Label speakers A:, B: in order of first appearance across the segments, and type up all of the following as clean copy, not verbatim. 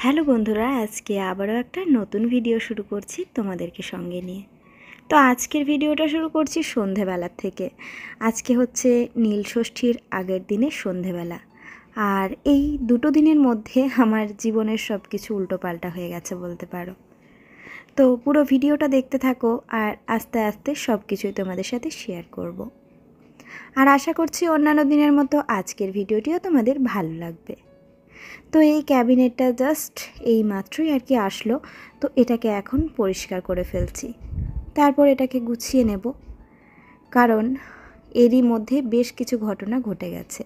A: Hello বন্ধুরা, আজকে আবারও একটা নতুন ভিডিও শুরু করছি তোমাদেরকে সঙ্গে নিয়ে। তো আজকের ভিডিওটা শুরু করছি সন্ধেবেলার থেকে। আজকে হচ্ছে নীল ষষ্ঠীর আগের দিনের সন্ধেবেলা। আর এই দুটো দিনের মধ্যে আমার জীবনের সব কিছু উল্টোপাল্টা হয়ে গেছে বলতে পারো। তো পুরো ভিডিওটা দেখতে থাকো আর আস্তে আস্তে সব কিছুই তোমাদের সাথে শেয়ার করব। আর আশা করছি অন্যান্য দিনের মতো আজকের ভিডিওটিও তোমাদের ভালো লাগবে। তো এই ক্যাবিনেটটা জাস্ট এই মাত্রই আর কি আসলো, তো এটাকে এখন পরিষ্কার করে ফেলছি। তারপর এটাকে গুছিয়ে নেব, কারণ এরই মধ্যে বেশ কিছু ঘটনা ঘটে গেছে।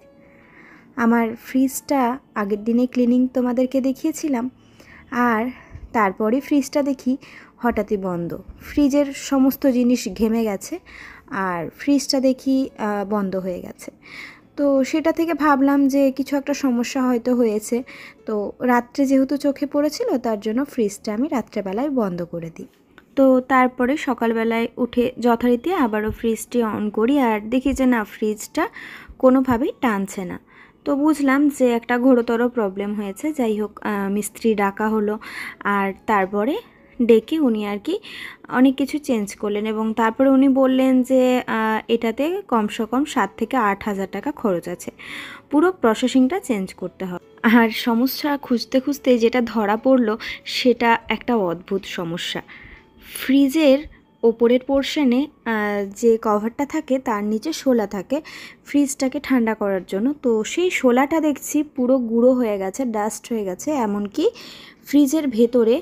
A: আমার ফ্রিজটা আগের দিনে ক্লিনিং তোমাদেরকে দেখিয়েছিলাম, আর তারপরে ফ্রিজটা দেখি হঠাৎই বন্ধ। ফ্রিজের সমস্ত জিনিস ঘেমে গেছে আর ফ্রিজটা দেখি বন্ধ হয়ে গেছে। তো সেটা থেকে ভাবলাম যে কিছু একটা সমস্যা হয়তো হয়েছে। তো রাত্রে যেহেতু চোখে পড়েছিল, তার জন্য ফ্রিজটা আমি রাত্রেবেলায় বন্ধ করে দিই। তো তারপরে সকালবেলায় উঠে যথারীতি আবারও ফ্রিজটি অন করি আর দেখি যে না, ফ্রিজটা কোনোভাবেই টানছে না। তো বুঝলাম যে একটা ঘোরতর প্রবলেম হয়েছে। যাই হোক, মিস্ত্রি ডাকা হলো আর তারপরে ডেকে উনি আর কি অনেক কিছু চেঞ্জ করলেন, এবং তারপরে উনি বললেন যে এটাতে কমসে কম 7 থেকে 8 হাজার টাকা খরচ আছে, পুরো প্রসেসিংটা চেঞ্জ করতে হবে। আর সমস্যা খুঁজতে খুঁজতে যেটা ধরা পড়লো সেটা একটা অদ্ভুত সমস্যা। ফ্রিজের ওপরের পোর্শনে যে কভারটা থাকে তার নিচে শোলা থাকে ফ্রিজটাকে ঠান্ডা করার জন্য। তো সেই শোলাটা দেখছি পুরো গুঁড়ো হয়ে গেছে, ডাস্ট হয়ে গেছে, এমনকি ফ্রিজের ভেতরে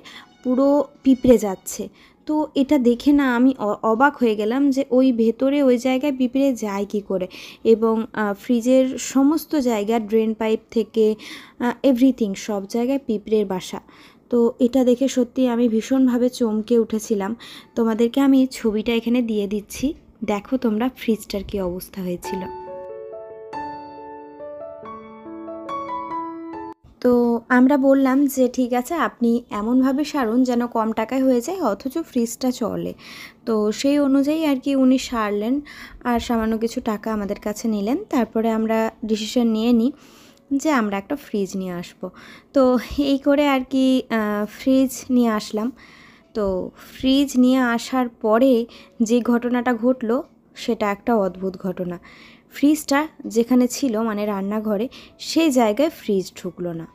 A: পুরো পিঁপড়ে যাচ্ছে। তো এটা দেখে না আমি অবাক হয়ে গেলাম যে ওই ভেতরে ওই জায়গায় পিঁপড়ে যায় কী করে, এবং ফ্রিজের সমস্ত জায়গা ড্রেন পাইপ থেকে এভরিথিং সব জায়গায় পিঁপড়ের বাসা। তো এটা দেখে সত্যি আমি ভীষণভাবে চমকে উঠেছিলাম। তোমাদেরকে আমি ছবিটা এখানে দিয়ে দিচ্ছি, দেখো তোমরা ফ্রিজটার কী অবস্থা হয়েছিল। তো আমরা বললাম যে ঠিক আছে, আপনি এমনভাবে সারুন যেন কম টাকায় হয়ে যায় অথচ ফ্রিজটা চলে। তো সেই অনুযায়ী আর কি উনি সারলেন আর সামান্য কিছু টাকা আমাদের কাছে নিলেন। তারপরে আমরা ডিসিশন নিয়ে নিই যে আমরা একটা ফ্রিজ নিয়ে আসব। তো এই করে আর কি ফ্রিজ নিয়ে আসলাম। তো ফ্রিজ নিয়ে আসার পরে যে ঘটনাটা ঘটলো সেটা একটা অদ্ভুত ঘটনা। ফ্রিজটা যেখানে ছিল মানে রান্নাঘরে, সেই জায়গায় ফ্রিজ ঢুকলো না।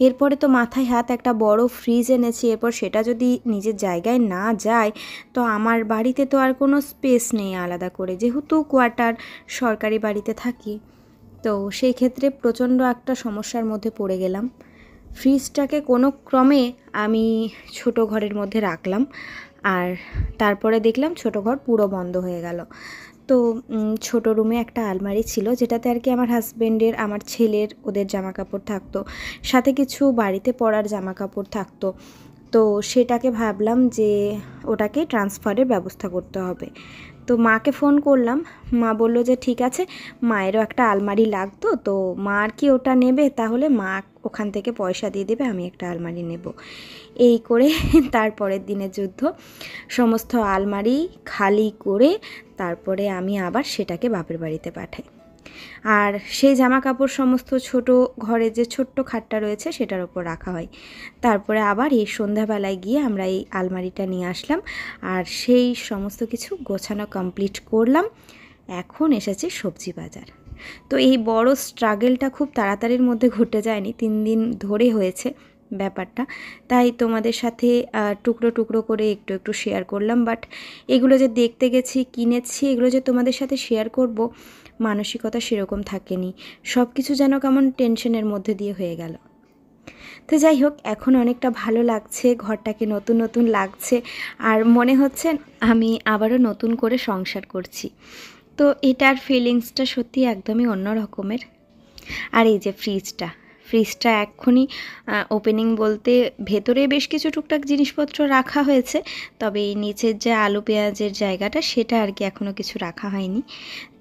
A: এরপরে তো মাথায় হাত, একটা বড় ফ্রিজ এনেছি, এরপর সেটা যদি নিজের জায়গায় না যায় তো আমার বাড়িতে তো আর কোনো স্পেস নেই আলাদা করে, যেহেতু কোয়ার্টার সরকারি বাড়িতে থাকি। তো সেই ক্ষেত্রে প্রচণ্ড একটা সমস্যার মধ্যে পড়ে গেলাম। ফ্রিজটাকে কোনো ক্রমে আমি ছোট ঘরের মধ্যে রাখলাম, আর তারপরে দেখলাম ছোট ঘর পুরো বন্ধ হয়ে গেল। তো ছোট রুমে একটা আলমারি ছিল যেটাতে আর কি আমার হাজব্যান্ডের, আমার ছেলের, ওদের জামা কাপড় থাকতো, সাথে কিছু বাড়িতে পরার জামা কাপড় থাকতো। তো সেটাকে ভাবলাম যে ওটাকে ট্রান্সফারের ব্যবস্থা করতে হবে। তো মাকে ফোন করলাম, মা বলল যে ঠিক আছে, মায়েরও একটা আলমারি লাগতো, তো মা আর কি ওটা নেবে, তাহলে মা ওখান থেকে পয়সা দিয়ে দেবে, আমি একটা আলমারি নেব। এই করে তারপরের দিনের যুদ্ধ, সমস্ত আলমারি খালি করে তারপরে আমি আবার সেটাকে বাপের বাড়িতে পাঠাই। আর সেই জামা কাপড় সমস্ত ছোট ঘরে যে ছোট্ট খাটটা রয়েছে সেটার ওপর রাখা হয়। তারপরে আবার এই সন্ধ্যাবেলায় গিয়ে আমরা এই আলমারিটা নিয়ে আসলাম আর সেই সমস্ত কিছু গোছানো কমপ্লিট করলাম। এখন এসেছে সবজি বাজার। তো এই বড় স্ট্রাগেলটা খুব তাড়াতাড়ির মধ্যে ঘটে যায়নি, 3 দিন ধরে হয়েছে ব্যাপারটা। তাই তোমাদের সাথে টুকরো টুকরো করে একটু একটু শেয়ার করলাম। বাট এগুলো যে দেখতে গেছি, কিনেছি, এগুলো যে তোমাদের সাথে শেয়ার করব, মানসিকতা সেরকম থাকেনি। সব কিছু যেন কেমন টেনশনের মধ্যে দিয়ে হয়ে গেল। তো যাই হোক, এখন অনেকটা ভালো লাগছে, ঘরটাকে নতুন নতুন লাগছে, আর মনে হচ্ছে আমি আবারও নতুন করে সংসার করছি। তো এটার ফিলিংসটা সত্যি একদমই অন্য রকমের। আর এই যে ফ্রিজটা এক্ষুনি ওপেনিং বলতে ভেতরে বেশ কিছু টুকটাক জিনিসপত্র রাখা হয়েছে, তবে এই নিচের যে আলু পেঁয়াজের জায়গাটা সেটা আর কি এখনও কিছু রাখা হয়নি।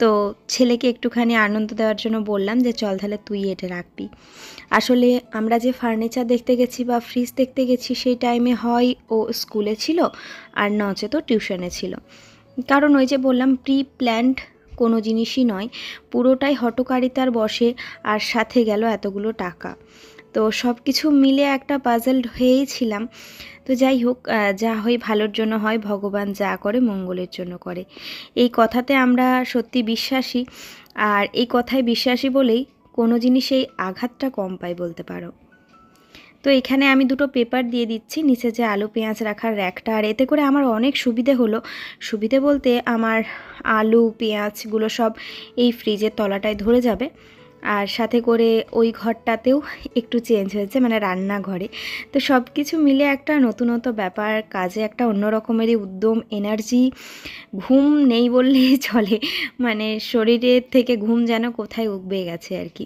A: তো ছেলেকে একটুখানি আনন্দ দেওয়ার জন্য বললাম যে চল তাহলে তুই এটা রাখবি। আসলে আমরা যে ফার্নিচার দেখতে গেছি বা ফ্রিজ দেখতে গেছি সেই টাইমে হয় ও স্কুলে ছিল আর নচেত টিউশনে ছিল। কারণ ওই যে বললাম, প্রি প্ল্যান্ড কোনো জিনিসই নয়, পুরোটাই হঠকারিতার বশে, আর সাথে গেল এতগুলো টাকা। তো সব কিছু মিলে একটা পাজলড হয়েই ছিলাম। তো যাই হোক, যা হয় ভালোর জন্য হয়, ভগবান যা করে মঙ্গলের জন্য করে, এই কথাতে আমরা সত্যি বিশ্বাসী। আর এই কথায় বিশ্বাসী বলেই কোনো জিনিসেই আঘাতটা কম পাই বলতে পারো। তো এখানে আমি দুটো পেপার দিয়ে দিচ্ছি, নিচে যে আলু পেঁয়াজ রাখার র্যাকটা, আর এতে করে আমার অনেক সুবিধে হলো। সুবিধে বলতে আমার আলু পেঁয়াজগুলো সব এই ফ্রিজের তলাটায় ধরে যাবে। আর সাথে করে ওই ঘরটাতেও একটু চেঞ্জ হয়েছে, মানে রান্নাঘরে। তো সব কিছু মিলে একটা নতুনত্ব ব্যাপার, কাজে একটা অন্য রকমেরই উদ্যম, এনার্জি, ঘুম নেই বললেই চলে। মানে শরীরের থেকে ঘুম যেন কোথায় উবে গেছে আর কি।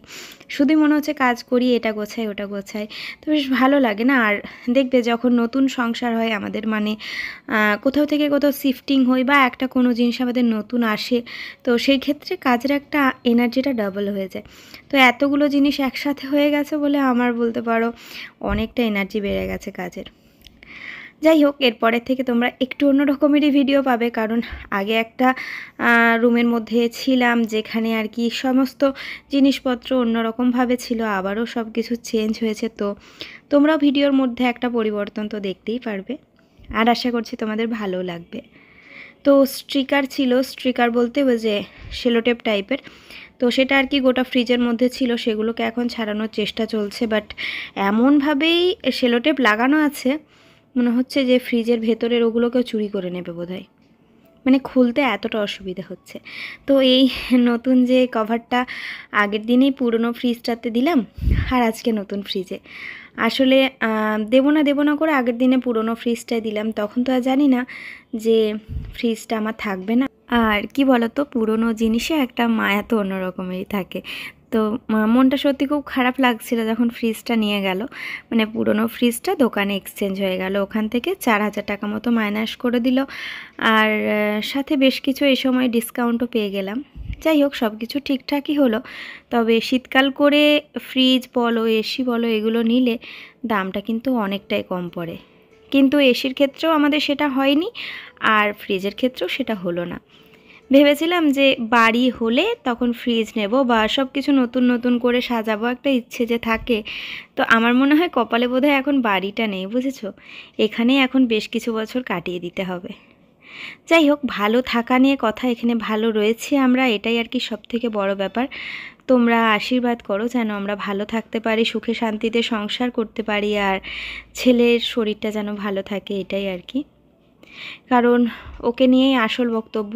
A: শুধুই মনে হচ্ছে কাজ করি, এটা গোছাই ওটা গোছাই, তো বেশ ভালো লাগে না। আর দেখবে যখন নতুন সংসার হয় আমাদের, মানে কোথাও থেকে কোথাও শিফটিং হই বা একটা কোনো জিনিস আমাদের নতুন আসে, তো সেই ক্ষেত্রে কাজের একটা এনার্জিটা ডাবল হয়ে যায়। তো এতগুলো জিনিস একসাথে হয়ে গেছে বলে আমার বলতে পারো অনেকটা এনার্জি বেড়ে গেছে কাজের। যাই হোক, এরপরের থেকে তোমরা একটু অন্য রকমেরই ভিডিও পাবে, কারণ আগে একটা রুমের মধ্যে ছিলাম যেখানে আর কি সমস্ত জিনিসপত্র অন্যরকমভাবে ছিল, আবারও সব কিছু চেঞ্জ হয়েছে। তো তোমরাও ভিডিওর মধ্যে একটা পরিবর্তন তো দেখতেই পারবে, আর আশা করছি তোমাদের ভালো লাগবে। তো স্টিকার ছিল, স্টিকার বলতে ওই যে সেলোটেপ টাইপের, তো সেটা আর কি গোটা ফ্রিজের মধ্যে ছিল, সেগুলোকে এখন ছাড়ানোর চেষ্টা চলছে। বাট এমনভাবেই সেলোটেপ লাগানো আছে, মনে হচ্ছে যে ফ্রিজের ভেতরের ওগুলোকেও চুরি করে নেবে বোধহয়, মানে খুলতে এতটা অসুবিধা হচ্ছে। তো এই নতুন যে কভারটা আগের দিনেই পুরনো ফ্রিজটাতে দিলাম, আর আজকে নতুন ফ্রিজে। আসলে দেবো না করে আগের দিনে পুরনো ফ্রিজটাই দিলাম, তখন তো আর জানি না যে ফ্রিজটা আমার থাকবে না। আর কি বলতো, পুরনো জিনিসে একটা মায়া তো অন্যরকমেরই থাকে। তো মনটা সত্যি খুব খারাপ লাগছিল যখন ফ্রিজটা নিয়ে গেল, মানে পুরনো ফ্রিজটা দোকানে এক্সচেঞ্জ হয়ে গেল, ওখান থেকে 4,000 টাকা মতো মাইনাস করে দিল। আর সাথে বেশ কিছু এই সময় ডিসকাউন্টও পেয়ে গেলাম। যাই হোক, সব কিছু ঠিকঠাকই হলো। তবে শীতকাল করে ফ্রিজ বলো এসি বলো এগুলো নিলে দামটা কিন্তু অনেকটাই কম পড়ে, কিন্তু এসির ক্ষেত্রেও আমাদের সেটা হয়নি, আর ফ্রিজের ক্ষেত্রেও সেটা হলো না। ভেবেছিলাম যে বাড়ি হলে তখন ফ্রিজ নেব বা সব কিছু নতুন নতুন করে সাজাবো, একটা ইচ্ছে যে থাকে। তো আমার মনে হয় কপালে বোধহয় এখন বাড়িটা নেই, বুঝেছো, এখানেই এখন বেশ কিছু বছর কাটিয়ে দিতে হবে। যাই হোক, ভালো থাকা নিয়ে কথা, এখানে ভালো রয়েছে আমরা, এটাই আর কি সবথেকে বড় ব্যাপার। তোমরা আশীর্বাদ করো যেন আমরা ভালো থাকতে পারি, সুখে শান্তিতে সংসার করতে পারি, আর ছেলের শরীরটা যেন ভালো থাকে, এটাই আর কি। কারণ ওকে নিয়েই আসল বক্তব্য।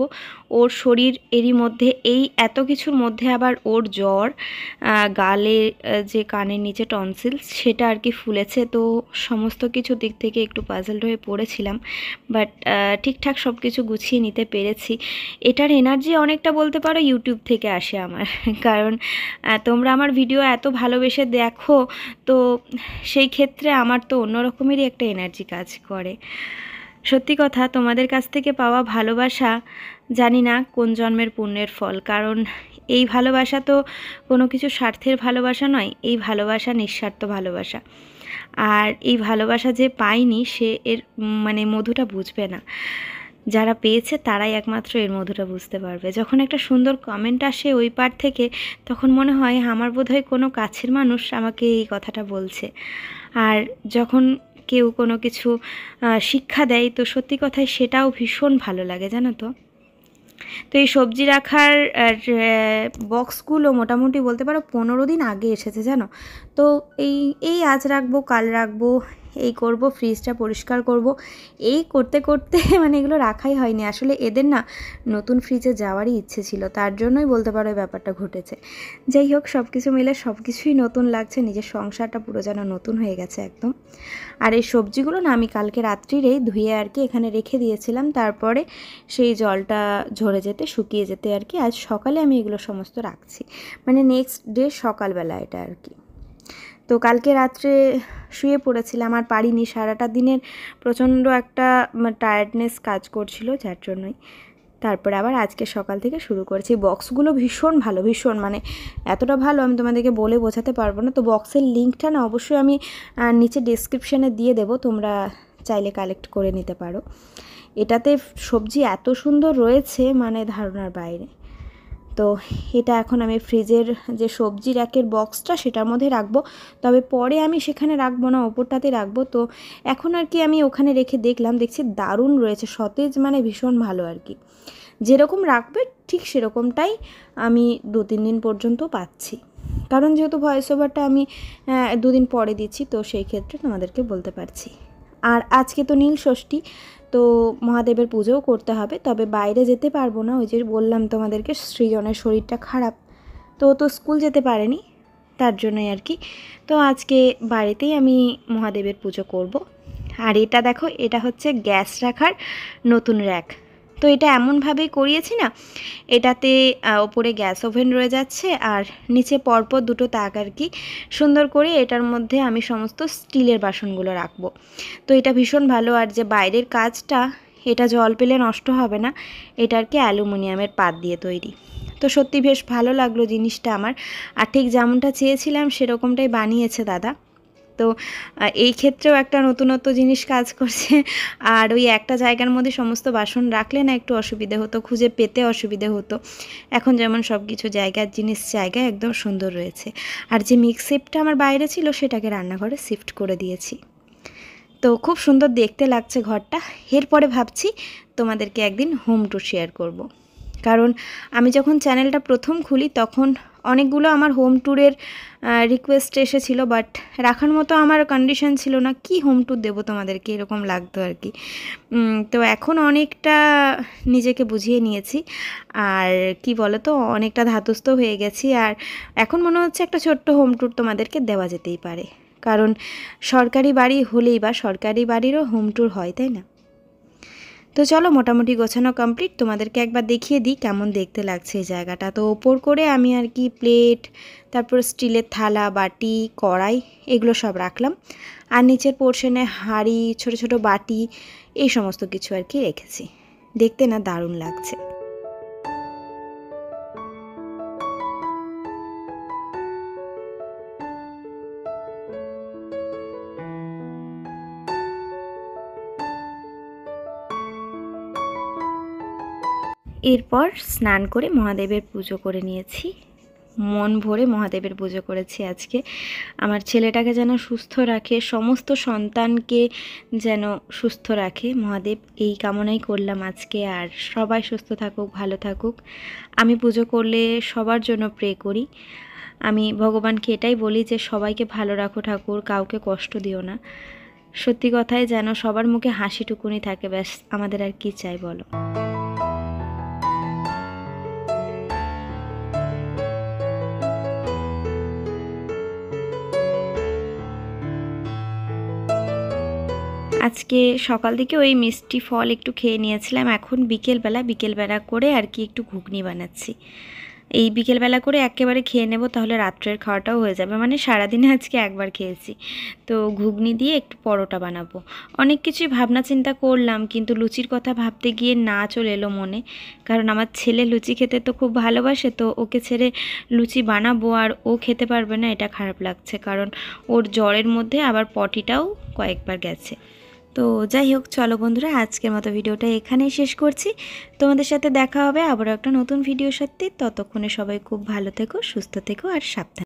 A: ওর শরীর এরই মধ্যে এই এত কিছুর মধ্যে আবার ওর জ্বর, গালে যে কানের নিচে টনসিলস সেটা আর কি ফুলেছে। তো সমস্ত কিছু দিক থেকে একটু পাজলড হয়ে পড়েছিলাম, বাট ঠিকঠাক সব কিছু গুছিয়ে নিতে পেরেছি। এটার এনার্জি অনেকটা বলতে পারো ইউটিউব থেকে আসে আমার, কারণ তোমরা আমার ভিডিও এত ভালোবেসে দেখো, তো সেই ক্ষেত্রে আমার তো অন্য রকমেরই একটা এনার্জি কাজ করে। সত্যি কথা, তোমাদের কাছ থেকে পাওয়া ভালোবাসা জানি না কোন জন্মের পুণ্যের ফল, কারণ এই ভালোবাসা তো কোনো কিছু স্বার্থের ভালোবাসা নয়, এই ভালোবাসা নিঃস্বার্থ ভালোবাসা। আর এই ভালোবাসা যে পায়নি সে এর মানে মধুটা বুঝবে না, যারা পেয়েছে তারাই একমাত্র এর মধুটা বুঝতে পারবে। যখন একটা সুন্দর কমেন্ট আসে ওই পার থেকে, তখন মনে হয় আমার বোধহয় কোনো কাছের মানুষ আমাকে এই কথাটা বলছে। আর যখন কেউ কোনো কিছু শিক্ষা দেয়, তো সত্যি কথায় সেটাও ভীষণ ভালো লাগে, জানো তো। তো এই সবজি রাখার বক্সগুলো মোটামুটি বলতে পারো 15 দিন আগে এসেছে, জানো তো। এই এই আজ রাখবো কাল রাখবো, এই করব, ফ্রিজটা পরিষ্কার করব, এই করতে করতে মানে এগুলো রাখাই হয়নি। আসলে এদের না নতুন ফ্রিজে যাওয়ারই ইচ্ছে ছিল, তার জন্যই বলতে পারো এই ব্যাপারটা ঘটেছে। যাই হোক, সব কিছু মিলে সব কিছুই নতুন লাগছে, নিজের সংসারটা পুরো যেন নতুন হয়ে গেছে একদম। আর এই সবজিগুলো না আমি কালকে রাত্রিরেই ধুয়ে আর কি এখানে রেখে দিয়েছিলাম, তারপরে সেই জলটা ঝরে যেতে শুকিয়ে যেতে আর কি আজ সকালে আমি এগুলো সমস্ত রাখছি, মানে নেক্সট ডে সকালবেলা এটা আর কি। তো কালকে রাত্রে শুয়ে পড়েছিলাম আর পারিনি, সারাটা দিনের প্রচণ্ড একটা টায়ার্ডনেস কাজ করছিল, যার জন্যই তারপরে আবার আজকে সকাল থেকে শুরু করেছি। বক্সগুলো ভীষণ ভালো, ভীষণ মানে এতটা ভালো আমি তোমাদেরকে বলে বোঝাতে পারবো না। তো বক্সের লিঙ্কটা না অবশ্যই আমি নিচে ডেসক্রিপশানে দিয়ে দেবো, তোমরা চাইলে কালেক্ট করে নিতে পারো। এটাতে সবজি এত সুন্দর রয়েছে মানে ধারণার বাইরে। তো এটা এখন আমি ফ্রিজের যে সবজি র্যাকের বক্সটা সেটার মধ্যে রাখবো, তবে পরে আমি সেখানে রাখবো না, ওপরটাতে রাখবো। তো এখন আর কি আমি ওখানে রেখে দেখলাম, দেখছি দারুণ রয়েছে, সতেজ, মানে ভীষণ ভালো আর কি। যেরকম রাখবে ঠিক সেরকমটাই আমি 2-3 দিন পর্যন্ত পাচ্ছি, কারণ যেহেতু ভয়েস ওভারটা আমি 2 দিন পরে দিচ্ছি, তো সেই ক্ষেত্রে তোমাদেরকে বলতে পারছি। আর আজকে তো নীল ষষ্ঠী, তো মহাদেবের পুজোও করতে হবে, তবে বাইরে যেতে পারবো না। ওই যে বললাম তোমাদেরকে সৃজনের শরীরটা খারাপ, তো ও তো স্কুল যেতে পারেনি, তার জন্যই আর কি। তো আজকে বাড়িতেই আমি মহাদেবের পুজো করব। আর এটা দেখো, এটা হচ্ছে গ্যাস রাখার নতুন র্যাক। তো এটা এমনভাবেই করিয়েছি না, এটাতে ওপরে গ্যাস ওভেন রয়ে যাচ্ছে আর নিচে পরপর 2টো তাক আর কি। সুন্দর করে এটার মধ্যে আমি সমস্ত স্টিলের বাসনগুলো রাখবো। তো এটা ভীষণ ভালো। আর যে বাইরের কাজটা, এটা জল পেলে নষ্ট হবে না, এটা আর কি অ্যালুমিনিয়ামের পাত দিয়ে তৈরি। তো সত্যি বেশ ভালো লাগলো জিনিসটা আমার, আর ঠিক যেমনটা চেয়েছিলাম সেরকমটাই বানিয়েছে দাদা। তো এই ক্ষেত্রেও একটা নতুনত্ব জিনিস কাজ করছে। আর ওই একটা জায়গার মধ্যে সমস্ত বাসন রাখলে না একটু অসুবিধে হতো, খুঁজে পেতে অসুবিধে হতো। এখন যেমন সব কিছু জায়গার জিনিস জায়গায় একদম সুন্দর রয়েছে। আর যে মিক্সিপটা আমার বাইরে ছিল সেটাকে রান্নাঘরে শিফট করে দিয়েছি। তো খুব সুন্দর দেখতে লাগছে ঘরটা। এরপরে ভাবছি তোমাদেরকে একদিন হোম ট্যুর শেয়ার করব। কারণ আমি যখন চ্যানেলটা প্রথম খুলি তখন অনেকগুলো আমার হোম ট্যুরের রিকোয়েস্ট এসেছিলো, বাট রাখার মতো আমার কন্ডিশন ছিল না। কি হোম ট্যুর দেবো তোমাদেরকে, এরকম লাগতো আর কি। তো এখন অনেকটা নিজেকে বুঝিয়ে নিয়েছি, আর কি বলো তো, অনেকটা ধাতস্থ হয়ে গেছি। আর এখন মনে হচ্ছে একটা ছোট্ট হোম ট্যুর তোমাদেরকে দেওয়া যেতেই পারে, কারণ সরকারি বাড়ি হলেই বা সরকারি বাড়িরও হোম ট্যুর হয়, তাই না? তো চলো, মোটামুটি গোছানো কমপ্লিট, তোমাদেরকে একবার দেখিয়ে দিই কেমন দেখতে লাগছে এই জায়গাটা। তো ওপর করে আমি আর কি প্লেট, তারপর স্টিলের থালা, বাটি, কড়াই, এগুলো সব রাখলাম। আর নিচের পোর্শনে হাঁড়ি, ছোট ছোট বাটি, এই সমস্ত কিছু আর কি রেখেছি। দেখতে না দারুণ লাগছে। এরপর স্নান করে মহাদেবের পুজো করে নিয়েছি। মন ভরে মহাদেবের পুজো করেছি আজকে। আমার ছেলেটাকে যেন সুস্থ রাখে, সমস্ত সন্তানকে যেন সুস্থ রাখে মহাদেব, এই কামনাই করলাম আজকে। আর সবাই সুস্থ থাকুক, ভালো থাকুক। আমি পুজো করলে সবার জন্য প্রে করি। আমি ভগবানকে এটাই বলি যে সবাইকে ভালো রাখো ঠাকুর, কাউকে কষ্ট দিও না। সত্যি কথাই যেন সবার মুখে হাসিটুকুনি থাকে, ব্যাস, আমাদের আর কি চাই বলো। আজকে সকাল দিকে ওই মিষ্টি ফল একটু খেয়ে নিয়েছিলাম। এখন বিকেলবেলা করে আর কি একটু ঘুগনি বানাচ্ছি। এই বিকেলবেলা করে একেবারে খেয়ে নেব, তাহলে রাত্রের খাওয়াটাও হয়ে যাবে। মানে সারাদিনে আজকে একবার খেয়েছি, তো ঘুগনি দিয়ে একটু পরোটা বানাবো। অনেক কিছুই ভাবনা চিন্তা করলাম, কিন্তু লুচির কথা ভাবতে গিয়ে না চলে এলো মনে। কারণ আমার ছেলে লুচি খেতে তো খুব ভালোবাসে, তো ওকে ছেড়ে লুচি বানাবো আর ও খেতে পারবে না, এটা খারাপ লাগছে। কারণ ওর জ্বরের মধ্যে আবার পটিটাও কয়েকবার গেছে। তো যাই হোক, চলো বন্ধুরা, আজকের মতো ভিডিওটা এখানেই শেষ করছি। তোমাদের সাথে দেখা হবে আবারও একটা নতুন ভিডিওর সাথে। ততক্ষণে সবাই খুব ভালো থেকো, সুস্থ থেকো আর সাবধানে।